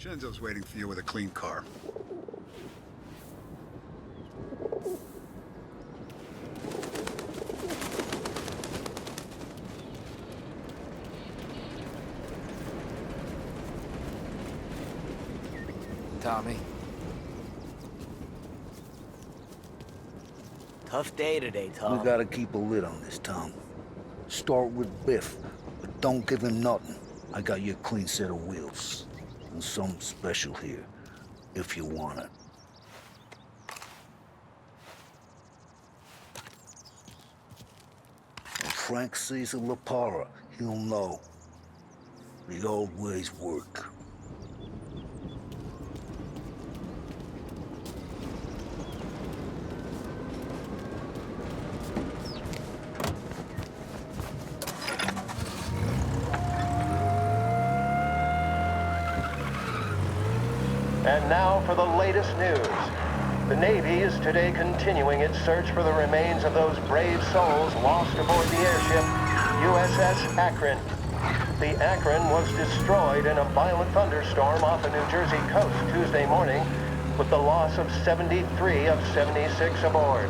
Shenzo's waiting for you with a clean car. Tommy. Tough day today, Tom. We gotta keep a lid on this, Tom. Start with Biff, but don't give him nothing. I got you a clean set of wheels. And something special here, if you want it. When Frank sees a La Parra, he'll know. The old ways work. And now for the latest news. The Navy is today continuing its search for the remains of those brave souls lost aboard the airship USS Akron. The Akron was destroyed in a violent thunderstorm off the New Jersey coast Tuesday morning, with the loss of 73 of 76 aboard.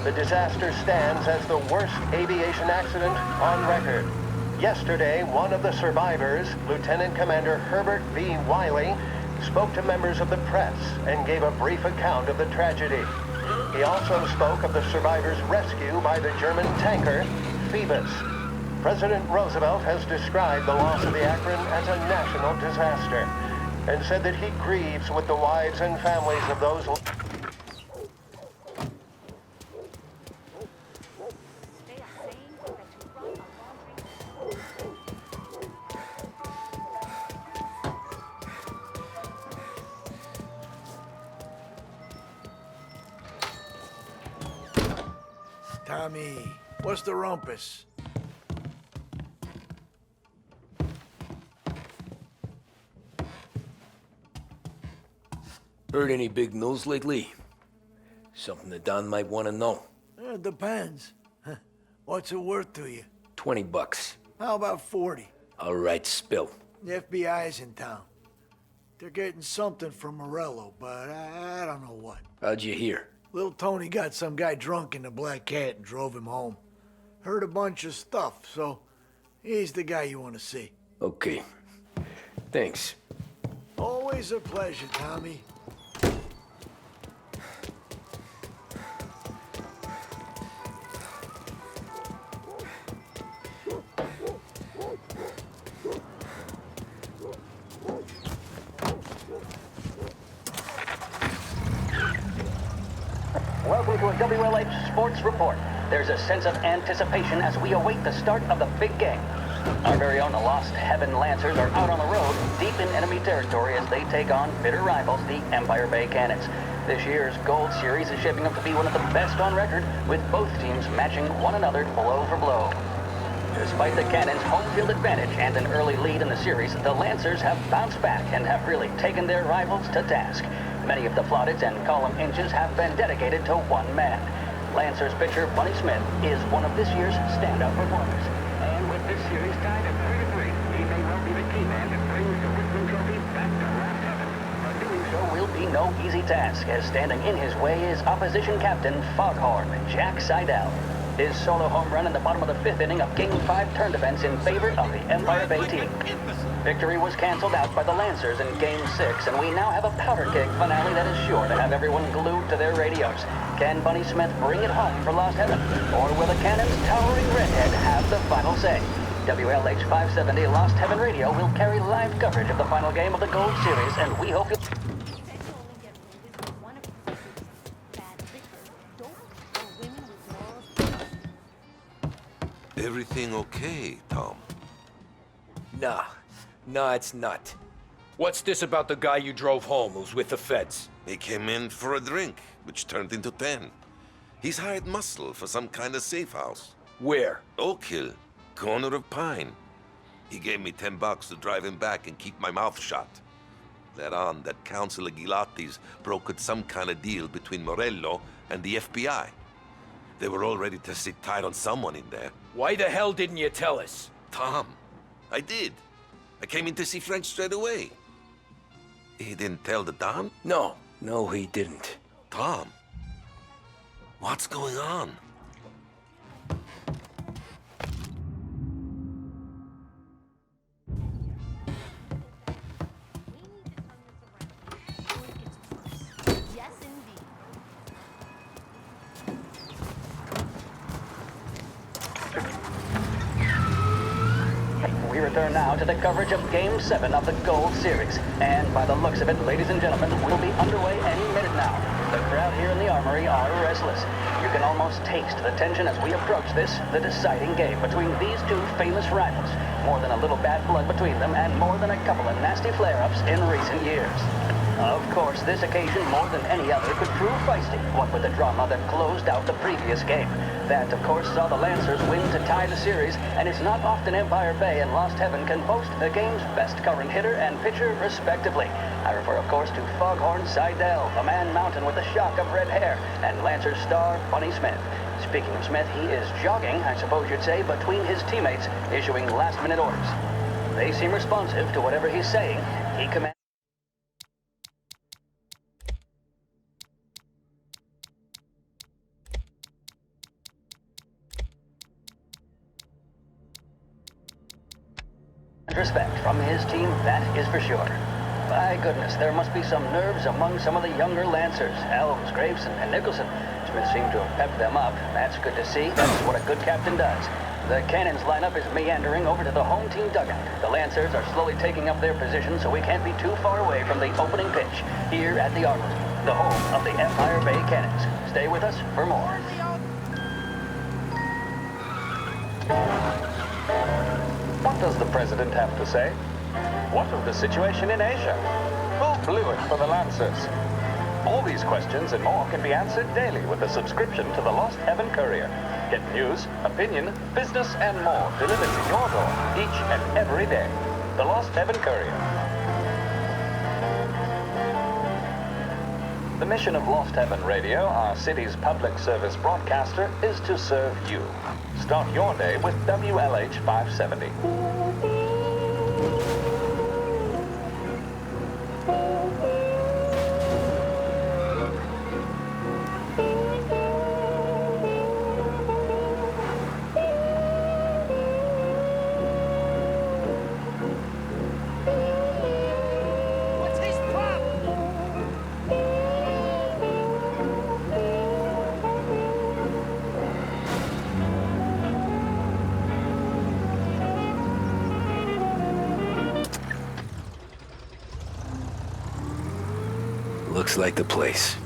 The disaster stands as the worst aviation accident on record. Yesterday, one of the survivors, Lieutenant Commander Herbert V. Wiley, spoke to members of the press and gave a brief account of the tragedy. He also spoke of the survivors' rescue by the German tanker, Phoebus. President Roosevelt has described the loss of the Akron as a national disaster and said that he grieves with the wives and families of those. Tommy, what's the rumpus? Heard any big news lately? Something that Don might want to know. It depends. What's it worth to you? $20. How about 40? All right, spill. The FBI's in town. They're getting something from Morello, but I don't know what. How'd you hear? Little Tony got some guy drunk in the Black Cat and drove him home. Heard a bunch of stuff, so he's the guy you want to see. Okay. Thanks. Always a pleasure, Tommy. Welcome to a WLH Sports Report. There's a sense of anticipation as we await the start of the big game. Our very own Lost Heaven Lancers are out on the road, deep in enemy territory as they take on bitter rivals, the Empire Bay Cannons. This year's Gold Series is shaping up to be one of the best on record, with both teams matching one another blow for blow. Despite the Cannons' home field advantage and an early lead in the series, the Lancers have bounced back and have really taken their rivals to task. Many of the plaudits and column inches have been dedicated to one man. Lancers pitcher Bunny Smith is one of this year's standout performers. And with this series tied at 3-3, he may well be the key man that brings the Whitman Trophy back to Lost Heaven. But doing so will be no easy task, as standing in his way is opposition captain Foghorn Jack Seidel. His solo home run in the bottom of the fifth inning of Game 5 turned events in favor of the Empire Bay team. Victory was canceled out by the Lancers in Game 6, and we now have a powder keg finale that is sure to have everyone glued to their radios. Can Bunny Smith bring it home for Lost Heaven, or will the Cannon's towering redhead have the final say? WLH 570 Lost Heaven Radio will carry live coverage of the final game of the Gold Series, and we hope you'll... Everything okay, Tom? Nah, it's not. What's this about the guy you drove home who's with the feds? He came in for a drink, which turned into 10. He's hired muscle for some kind of safe house. Where? Oak Hill, corner of Pine. He gave me $10 to drive him back and keep my mouth shut. Let on that Councilor Gilatti's brokered some kind of deal between Morello and the FBI. They were all ready to sit tight on someone in there. Why the hell didn't you tell us? Tom, I did. I came in to see Frank straight away. He didn't tell the Don? No, he didn't. Tom, what's going on? We return now to the coverage of Game 7 of the Gold Series. And by the looks of it, ladies and gentlemen, we'll be underway any minute now. The crowd here in the Armory are restless. You can almost taste the tension as we approach this, the deciding game between these two famous rivals. More than a little bad blood between them, and more than a couple of nasty flare-ups in recent years. Of course, this occasion, more than any other, could prove feisty, what with the drama that closed out the previous game. That, of course, saw the Lancers win to tie the series, and it's not often Empire Bay and Lost Heaven can boast the game's best current hitter and pitcher, respectively. I refer, of course, to Foghorn Seidel, a man mountain with a shock of red hair, and Lancers star Bunny Smith. Speaking of Smith, he is jogging, I suppose you'd say, between his teammates, issuing last-minute orders. They seem responsive to whatever he's saying. He commands... respect from his team, that is for sure. By goodness, there must be some nerves among some of the younger Lancers. Elms, Graveson, and Nicholson. Smith seemed to have pepped them up. That's good to see. That's what a good captain does. The Cannons lineup is meandering over to the home team dugout. The Lancers are slowly taking up their position, so we can't be too far away from the opening pitch here at the Armory, the home of the Empire Bay Cannons. Stay with us for more. What does the President have to say? What of the situation in Asia? Who blew it for the Lancers? All these questions and more can be answered daily with a subscription to the Lost Heaven Courier. Get news, opinion, business, and more delivered to your door each and every day. The Lost Heaven Courier. The mission of Lost Heaven Radio, our city's public service broadcaster, is to serve you. Start your day with WLH 570. Looks like the place.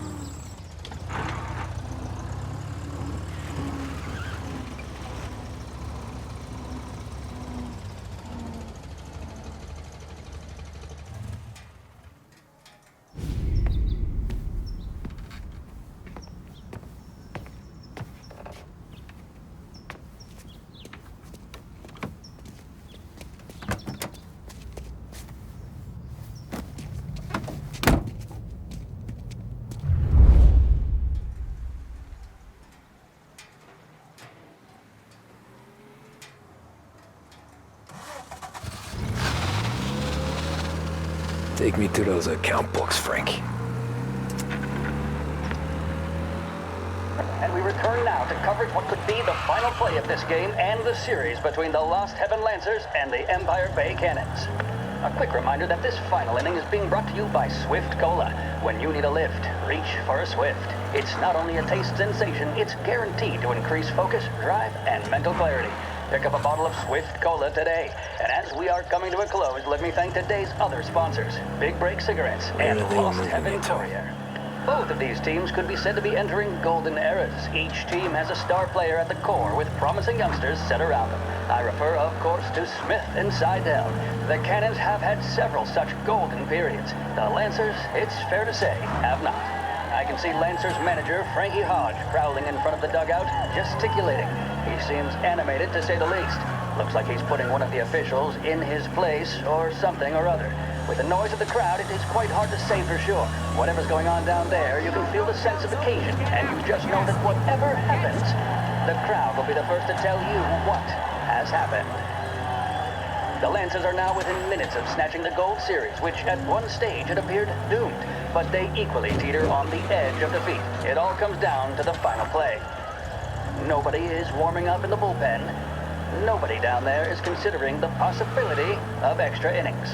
Take me to those account books, Frank. And we return now to coverage what could be the final play of this game and the series between the Lost Heaven Lancers and the Empire Bay Cannons. A quick reminder that this final inning is being brought to you by Swift Cola. When you need a lift, reach for a Swift. It's not only a taste sensation, it's guaranteed to increase focus, drive, and mental clarity. Pick up a bottle of Swift Cola today. And as we are coming to a close, let me thank today's other sponsors, Big Break Cigarettes and Lost Heaven Courier. Both of these teams could be said to be entering golden eras. Each team has a star player at the core with promising youngsters set around them. I refer, of course, to Smith and Seidel. The Cannons have had several such golden periods. The Lancers, it's fair to say, have not. I can see Lancers manager Frankie Hodge prowling in front of the dugout, gesticulating. He seems animated, to say the least. Looks like he's putting one of the officials in his place, or something or other. With the noise of the crowd, it is quite hard to say for sure. Whatever's going on down there, you can feel the sense of occasion, and you just know that whatever happens, the crowd will be the first to tell you what has happened. The Lancers are now within minutes of snatching the Gold Series, which at one stage had appeared doomed. But they equally teeter on the edge of defeat. It all comes down to the final play. Nobody is warming up in the bullpen. Nobody down there is considering the possibility of extra innings.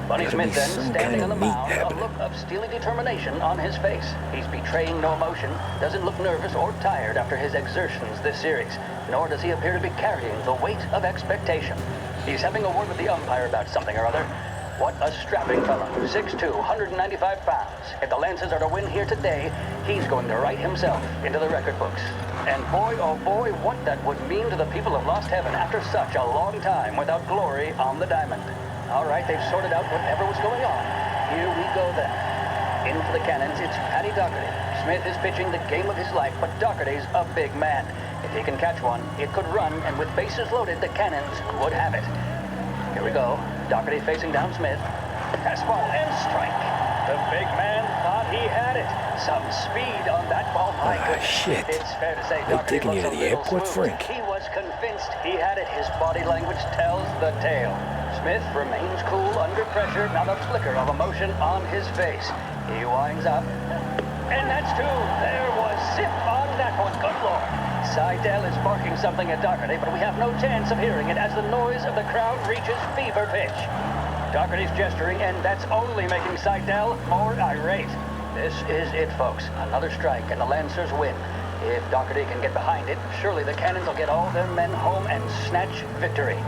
Bunny Smith then, standing on the mound, a look of steely determination on his face. He's betraying no emotion, doesn't look nervous or tired after his exertions this series, nor does he appear to be carrying the weight of expectation. He's having a word with the umpire about something or other. What a strapping fellow, 6'2", 195 pounds. If the Lancers are to win here today, he's going to write himself into the record books. And boy, oh boy, what that would mean to the people of Lost Heaven after such a long time without glory on the diamond. All right, they've sorted out whatever was going on. Here we go then. In for the Cannons, it's Paddy Doherty. Smith is pitching the game of his life, but Doherty's a big man. If he can catch one, it could run, and with bases loaded, the Cannons would have it. Here we go. Doherty facing down Smith. Fastball and strike. The big man thought he had it. Some speed on that ball. My goodness. Shit. It's fair to say They're Doherty taking you looks to a the little airport, smooth. Frank. He was convinced he had it. His body language tells the tale. Smith remains cool under pressure, not a flicker of emotion on his face. He winds up. And that's two. There was zip on that one. Good Lord. Seidel is barking something at Doherty, but we have no chance of hearing it as the noise of the crowd reaches fever pitch. Doherty's gesturing, and that's only making Seidel more irate. This is it, folks. Another strike, and the Lancers win. If Doherty can get behind it, surely the Cannons will get all their men home and snatch victory.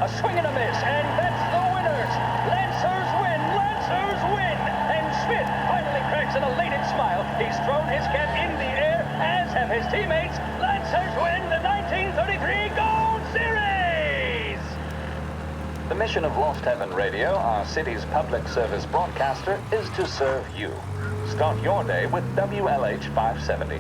A swing and a miss, and that's the winners! Lancers win! Lancers win! And Smith finally cracks an elated smile. He's thrown his cap in the air, as have his teammates. Lancers win the 1933 Gold Series! The mission of Lost Heaven Radio, our city's public service broadcaster, is to serve you. Start your day with WLH 570.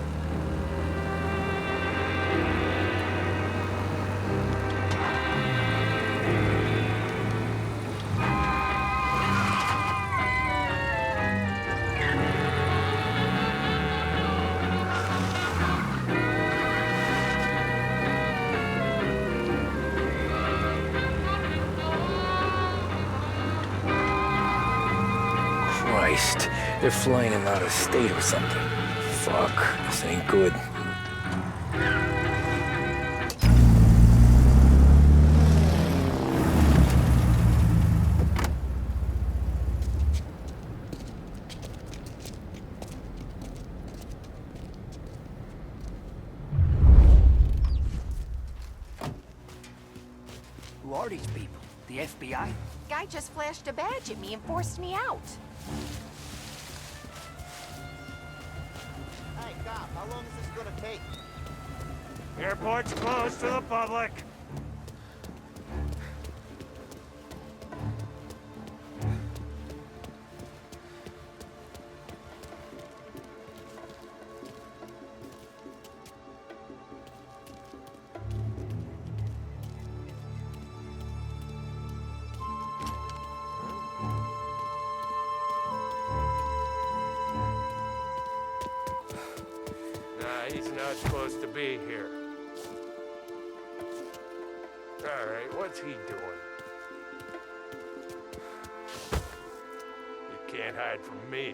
Christ, they're flying him out of state or something. Fuck, this ain't good. Who are these people? The FBI? Guy just flashed a badge at me and forced me out. Hey, cop, how long is this gonna take? Airport's closed to the public. He's not supposed to be here. Alright, what's he doing? You can't hide from me.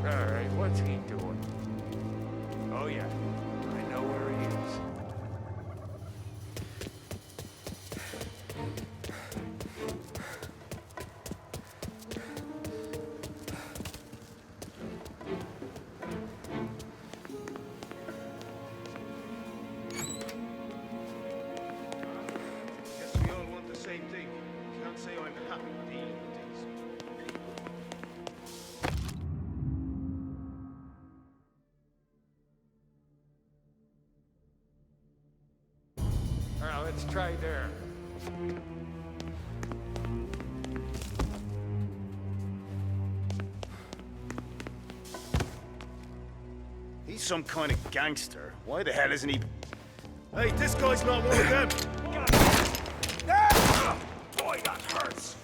Alright, what's he doing? Oh yeah, I know where he is. Guess we all want the same thing. Can't say I'm happy dealing with these. Alright, let's try there. some kind of gangster. Why the hell isn't he... Hey, this guy's not one of them! Ah! Boy, that hurts!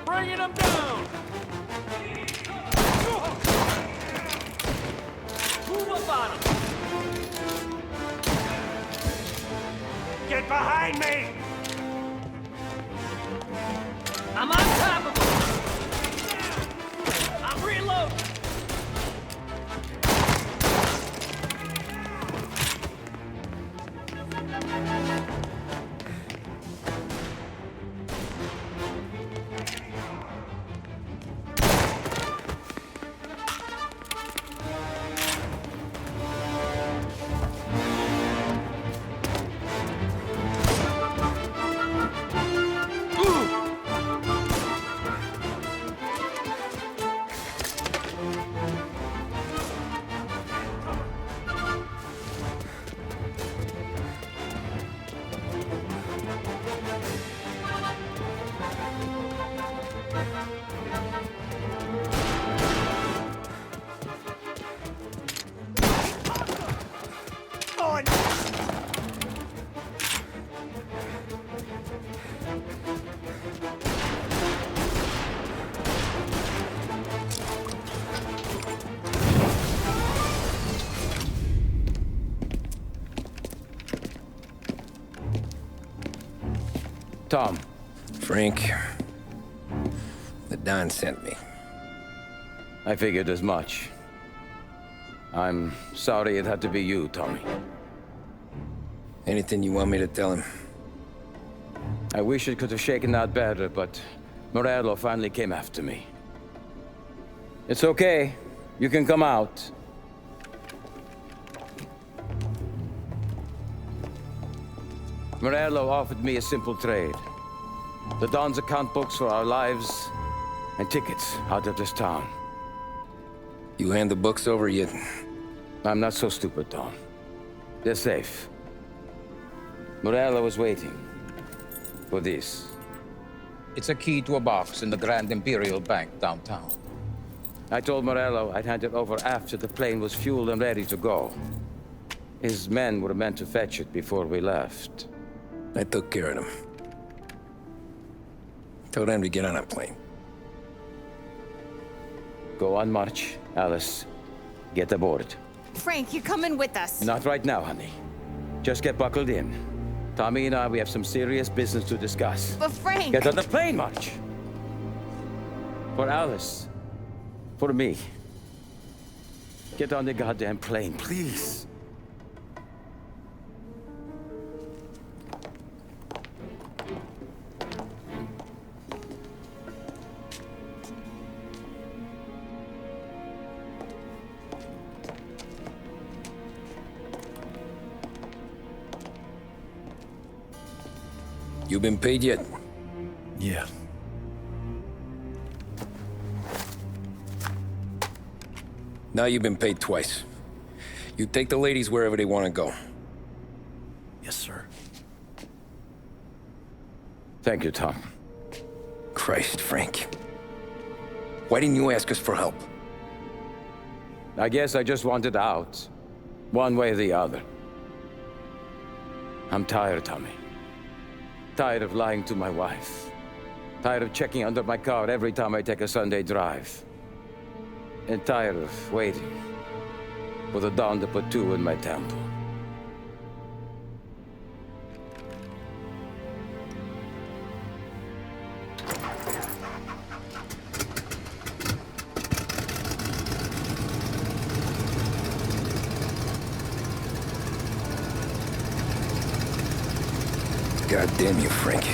Bringing him down! Move up on him! Get behind me! I'm on top of him! I'm reloading! Tom. Frank. The Don sent me. I figured as much. I'm sorry it had to be you, Tommy. Anything you want me to tell him? I wish it could have shaken out better, but Morello finally came after me. It's okay. You can come out. Morello offered me a simple trade. The Don's account books for our lives and tickets out of this town. You hand the books over yet? I'm not so stupid, Tom. They're safe. Morello was waiting for this. It's a key to a box in the Grand Imperial Bank downtown. I told Morello I'd hand it over after the plane was fueled and ready to go. His men were meant to fetch it before we left. I took care of them. Told them to get on a plane. Go on, March. Alice, get aboard. Frank, you're coming with us. Not right now, honey. Just get buckled in. Tommy and I, we have some serious business to discuss. But Frank... Get on the plane, March! For Alice. For me. Get on the goddamn plane, please. You been paid yet? Yeah. Now you've been paid twice. You take the ladies wherever they want to go. Yes, sir. Thank you, Tom. Christ, Frank. Why didn't you ask us for help? I guess I just wanted out. One way or the other. I'm tired, Tommy. Tired of lying to my wife. Tired of checking under my car every time I take a Sunday drive. And tired of waiting for the dawn to put two in my temple. God damn you, Frank.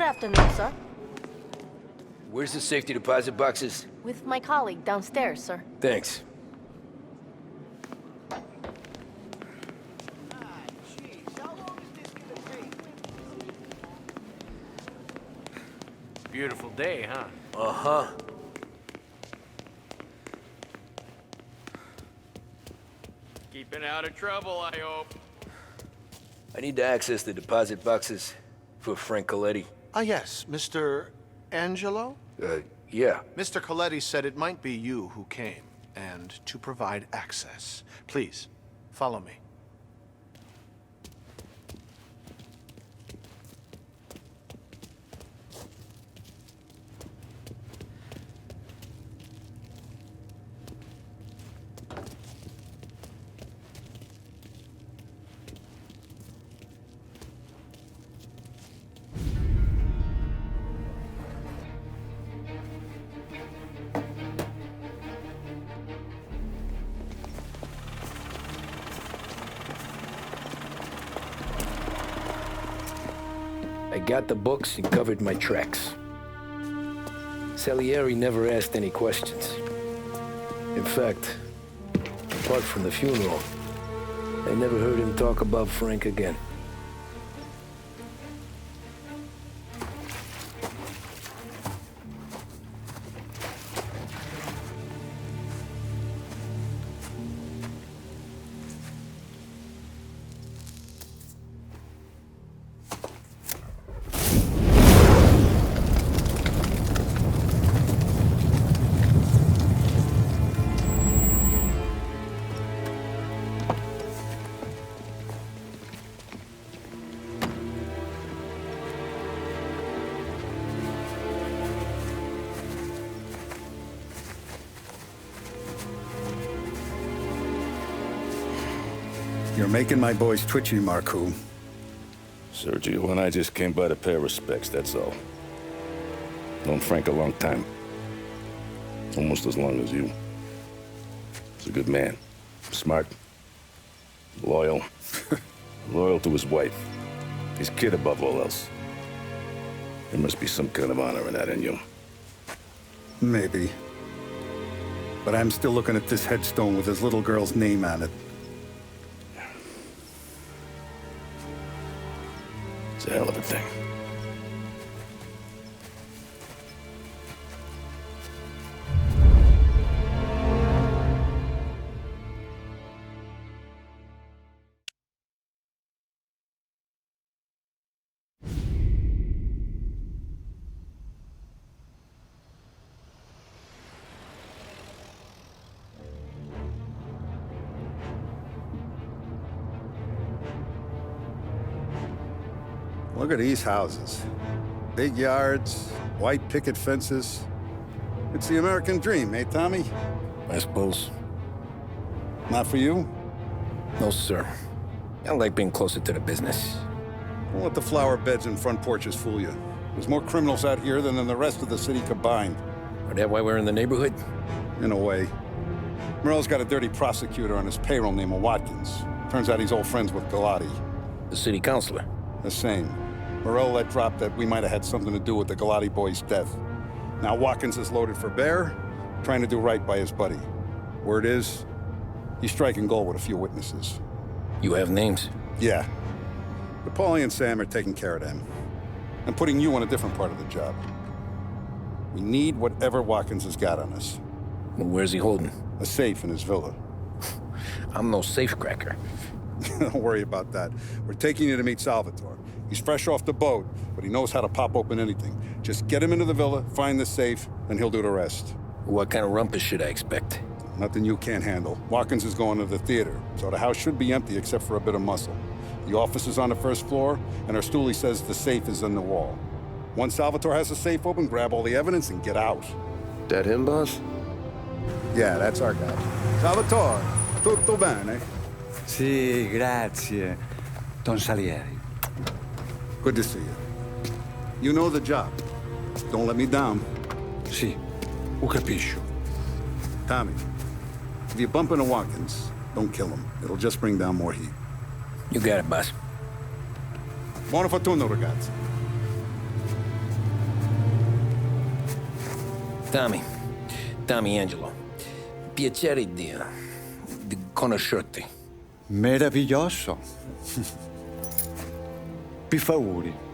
Good afternoon, sir. Where's the safety deposit boxes? With my colleague downstairs, sir. Thanks. Beautiful day, huh? Uh-huh. Keeping out of trouble, I hope. I need to access the deposit boxes for Frank Coletti. Ah, yes, Mr. Angelo? Yeah. Mr. Coletti said it might be you who came, and to provide access. Please, follow me. I got the books and covered my tracks. Salieri never asked any questions. In fact, apart from the funeral, I never heard him talk about Frank again. You're making my boys twitchy, Marku. Sergio and I just came by to pay respects, that's all. Known Frank a long time. Almost as long as you. He's a good man. Smart. Loyal. Loyal to his wife. His kid above all else. There must be some kind of honor in that in you. Maybe. But I'm still looking at this headstone with his little girl's name on it. It's a hell of a thing. Look at these houses. Big yards, white picket fences. It's the American dream, eh, Tommy? I suppose. Not for you? No, sir. I like being closer to the business. Don't let the flower beds and front porches fool you. There's more criminals out here than in the rest of the city combined. Is that why we're in the neighborhood? In a way. Merle's got a dirty prosecutor on his payroll named Watkins. Turns out he's old friends with Galati. The city councilor? The same. Morello let drop that we might have had something to do with the Galati boy's death. Now Watkins is loaded for bear, trying to do right by his buddy. Word is, he's striking gold with a few witnesses. You have names? Yeah. But Paulie and Sam are taking care of them. I'm putting you on a different part of the job. We need whatever Watkins has got on us. Well, where's he holding? A safe in his villa. I'm no safecracker. Don't worry about that. We're taking you to meet Salvatore. He's fresh off the boat, but he knows how to pop open anything. Just get him into the villa, find the safe, and he'll do the rest. What kind of rumpus should I expect? Nothing you can't handle. Watkins is going to the theater, so the house should be empty except for a bit of muscle. The office is on the first floor, and our stoolie says the safe is in the wall. Once Salvatore has the safe open, grab all the evidence and get out. That him, boss? Yeah, that's our guy. Salvatore, tutto bene? Sì, grazie, Don Salieri. Good to see you. You know the job. Don't let me down. Sì, ho capisco. Tommy, if you bump into Watkins, don't kill him. It'll just bring down more heat. You got it, boss. Buona fortuna, ragazzi. Tommy Angelo. Piacere di conoscerti. Meraviglioso. Pifauri.